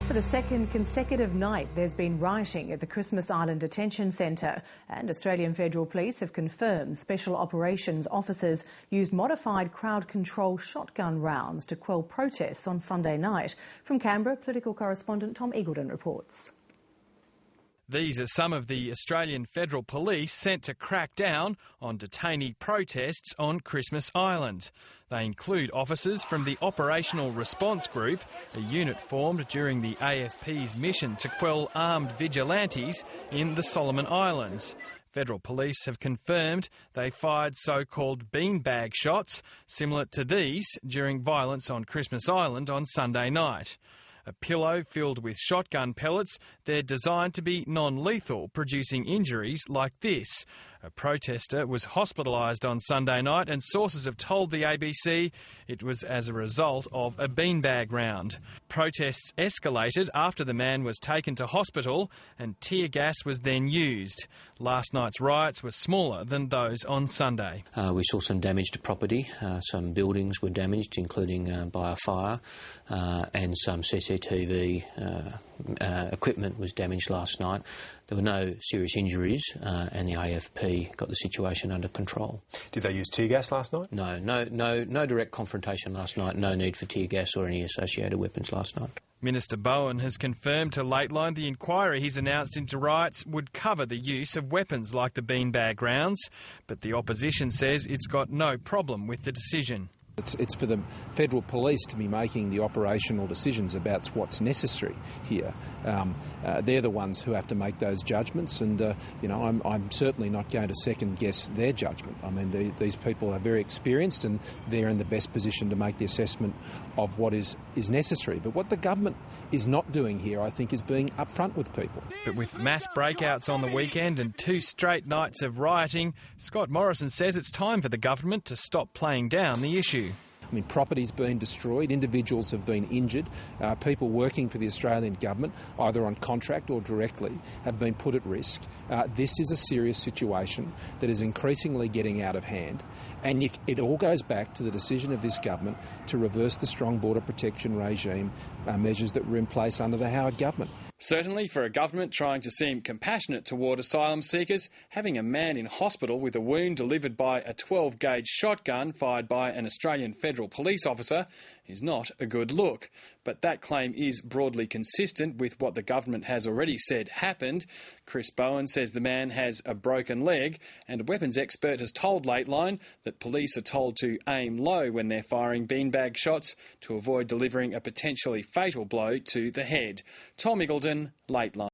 For the second consecutive night, there's been rioting at the Christmas Island Detention Centre, and Australian Federal Police have confirmed Special Operations officers used modified crowd control shotgun rounds to quell protests on Sunday night. From Canberra, political correspondent Tom Eagleton reports. These are some of the Australian Federal Police sent to crack down on detainee protests on Christmas Island. They include officers from the Operational Response Group, a unit formed during the AFP's mission to quell armed vigilantes in the Solomon Islands. Federal Police have confirmed they fired so-called beanbag shots, similar to these, during violence on Christmas Island on Sunday night. A pillow filled with shotgun pellets, they're designed to be non-lethal, producing injuries like this. A protester was hospitalised on Sunday night, and sources have told the ABC it was as a result of a beanbag round. Protests escalated after the man was taken to hospital and tear gas was then used. Last night's riots were smaller than those on Sunday. We saw some damage to property. Some buildings were damaged, including by a fire, and some CCTV equipment was damaged last night. There were no serious injuries, and the AFP got the situation under control. Did they use tear gas last night? No direct confrontation last night. No need for tear gas or any associated weapons last night. Minister Bowen has confirmed to Lateline the inquiry he's announced into riots would cover the use of weapons like the beanbag rounds, but the opposition says it's got no problem with the decision. It's for the Federal Police to be making the operational decisions about what's necessary here. They're the ones who have to make those judgments, and I'm certainly not going to second guess their judgment. I mean, these people are very experienced, and they're in the best position to make the assessment of what is necessary. But what the government is not doing here, I think, is being upfront with people. But with mass breakouts on the weekend and 2 straight nights of rioting, Scott Morrison says it's time for the government to stop playing down the issue. I mean, property's been destroyed, individuals have been injured, people working for the Australian government, either on contract or directly, have been put at risk. This is a serious situation that is increasingly getting out of hand, and it all goes back to the decision of this government to reverse the strong border protection regime measures that were in place under the Howard government. Certainly for a government trying to seem compassionate toward asylum seekers, having a man in hospital with a wound delivered by a 12-gauge shotgun fired by an Australian Federal Police officer is not a good look. But that claim is broadly consistent with what the government has already said happened. Chris Bowen says the man has a broken leg, and a weapons expert has told Lateline that police are told to aim low when they're firing beanbag shots to avoid delivering a potentially fatal blow to the head. Tom Eagleton, Lateline.